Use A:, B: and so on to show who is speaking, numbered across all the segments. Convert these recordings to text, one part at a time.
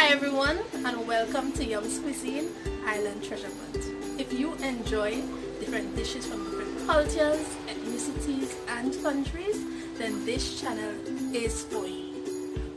A: Hi everyone, and welcome to Yum's Cuisine Island Treasure Hunt. If you enjoy different dishes from different cultures, ethnicities and countries, then this channel is for you.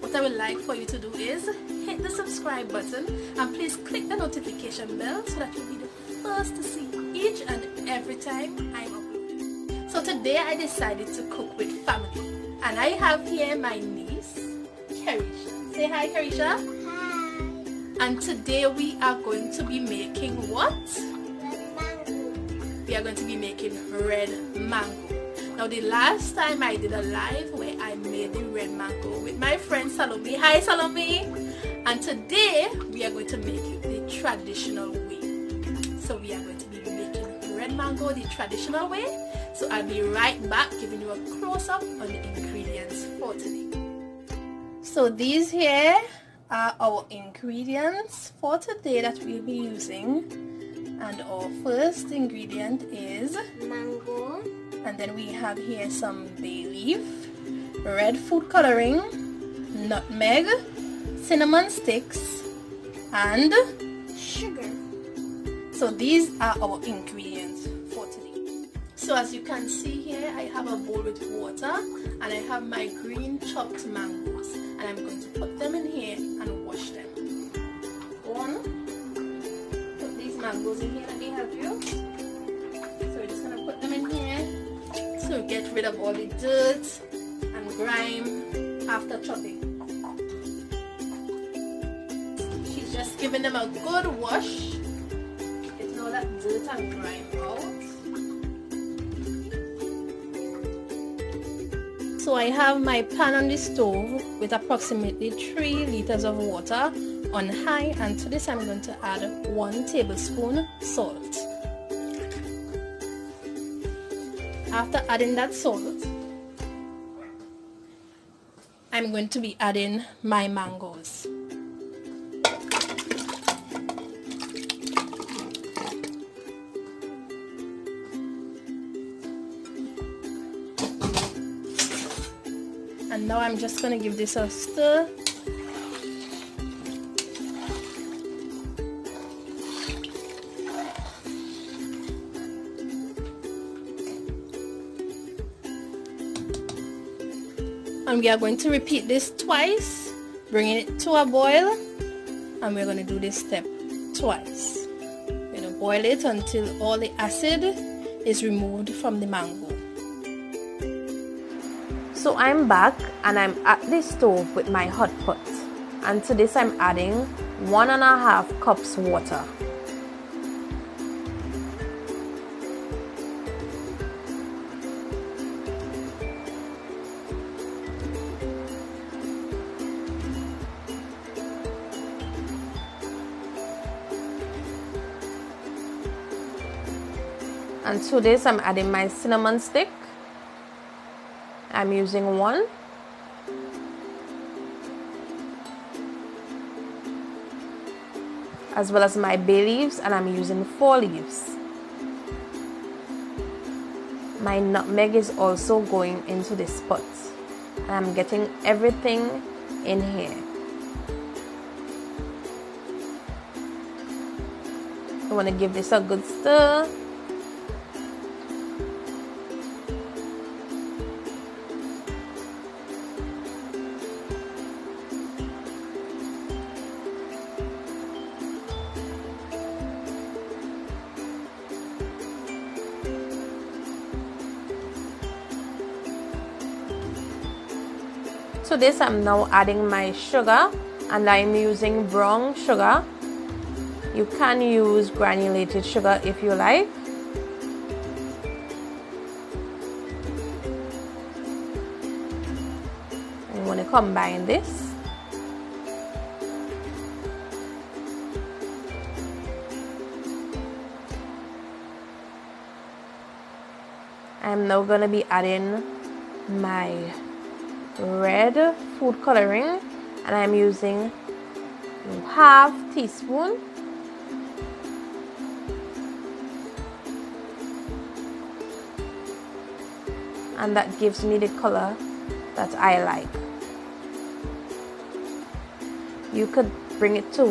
A: What I would like for you to do is hit the subscribe button and please click the notification bell so that you'll be the first to see each and every time I'm uploading. So today I decided to cook with family, and I have here my niece, Carisha. Say hi, Carisha. Hi. And today we are going to be making what?
B: Red mango.
A: We are going to be making red mango. Now the last time I did a live where I made the red mango with my friend Salome. Hi Salome. And today we are going to make it the traditional way. So we are going to be making red mango the traditional way. So I'll be right back giving you a close-up on the ingredients for today. So these here are our ingredients for today that we'll be using. And our first ingredient is
B: Mango.
A: and then we have here some bay leaf, red food coloring, nutmeg, cinnamon sticks, and
B: Sugar.
A: so these are our ingredients for today. So as you can see here, I have a bowl with water and I have my green chopped mangoes, and I'm going to put them in here and wash them. One, put these mangoes in here. Let me help you. So we're just gonna put them in here to get rid of all the dirt and grime after chopping. She's just giving them a good wash. Get all that dirt and grime out. So I have my pan on the stove with approximately 3 liters of water on high, and to this I'm going to add 1 tablespoon salt. After adding that salt, I'm going to be adding my mangoes. And now I'm just going to give this a stir. And we are going to repeat this twice, bringing it to a boil, and we're going to do this step twice. We're going to boil it until all the acid is removed from the mango. So I'm back and I'm at the stove with my hot pot, and to this I'm adding 1.5 cups water. And to this I'm adding my cinnamon stick. I'm using 1. As well as my bay leaves, and I'm using 4 leaves. My nutmeg is also going into this pot, and I'm getting everything in here. I want to give this a good stir. To this I'm now adding my sugar, and I'm using brown sugar. You can use granulated sugar if you like. You want to combine this. I'm now going to be adding my red food coloring, and I'm using 1/2 teaspoon. And that gives me the color that I like. You could bring it to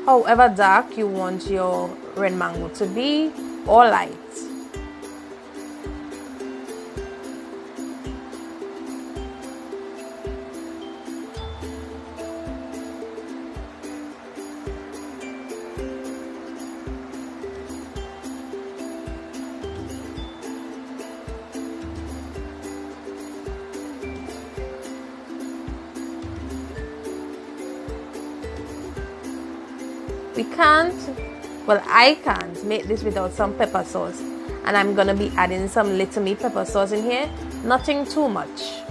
A: however dark you want your red mango to be, or light. I can't make this without some pepper sauce, and I'm gonna be adding some little me pepper sauce in here, nothing too much.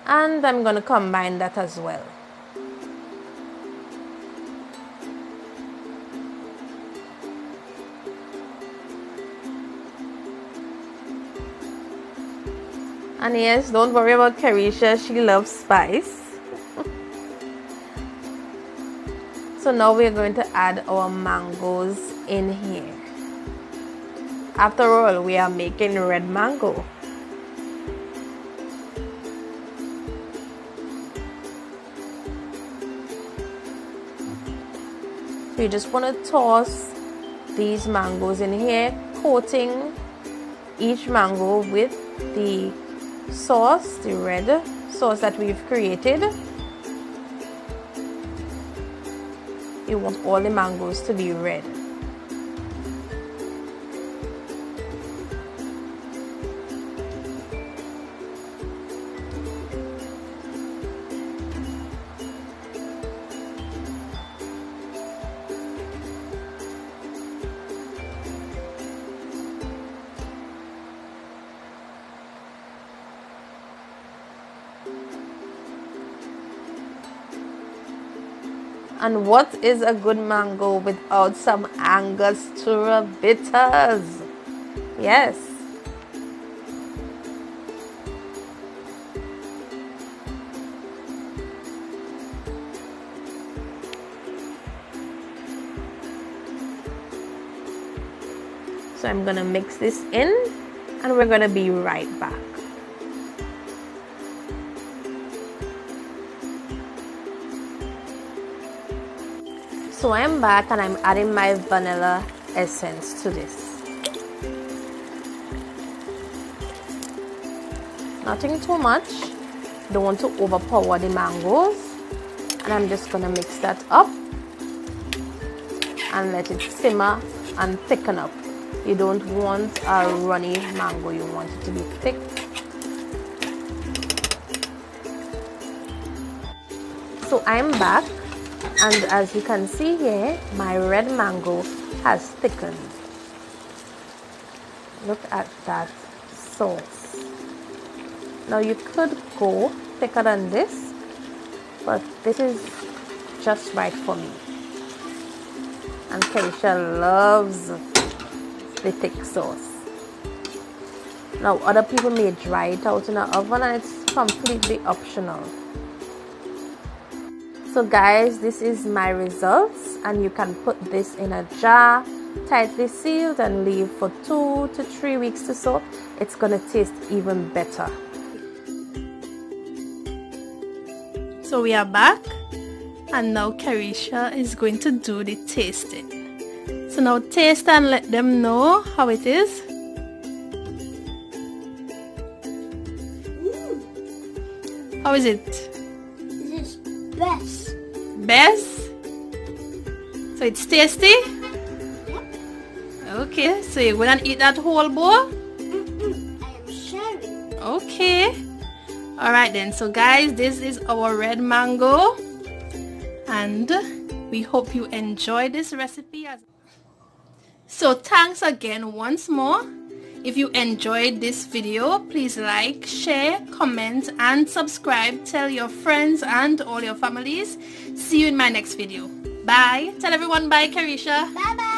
A: And I'm gonna combine that as well. And yes, don't worry about Carisha, she loves spice. So now we're going to add our mangoes in here. After all, we are making red mango. So you just want to toss these mangoes in here, coating each mango with the sauce, the red sauce that we've created. You want all the mangoes to be red. And what is a good mango without some Angostura bitters? Yes. So I'm gonna mix this in, and we're gonna be right back. So I'm back, and I'm adding my vanilla essence to this. Nothing too much. Don't want to overpower the mangoes. And I'm just gonna mix that up and let it simmer and thicken up. You don't want a runny mango, you want it to be thick. So I'm back. And as you can see here, my red mango has thickened. Look at that sauce. Now you could go thicker than this, but this is just right for me. And Carisha loves the thick sauce. Now other people may dry it out in an oven, and it's completely optional. So guys, this is my results, and you can put this in a jar, tightly sealed, and leave for 2 to 3 weeks to soak. It's gonna taste even better. So we are back, and now Carisha is going to do the tasting. So now taste and let them know how it is. How is it?
B: This is best.
A: Best? So it's tasty?
B: Yep.
A: Okay, so you're gonna eat that whole bowl?
B: I am sharing.
A: Okay. Alright then, so guys, this is our red mango, and we hope you enjoy this recipe. So thanks again once more. If you enjoyed this video, please like, share, comment, and subscribe. Tell your friends and all your families. See you in my next video. Bye. Tell everyone bye, Carisha.
B: Bye bye.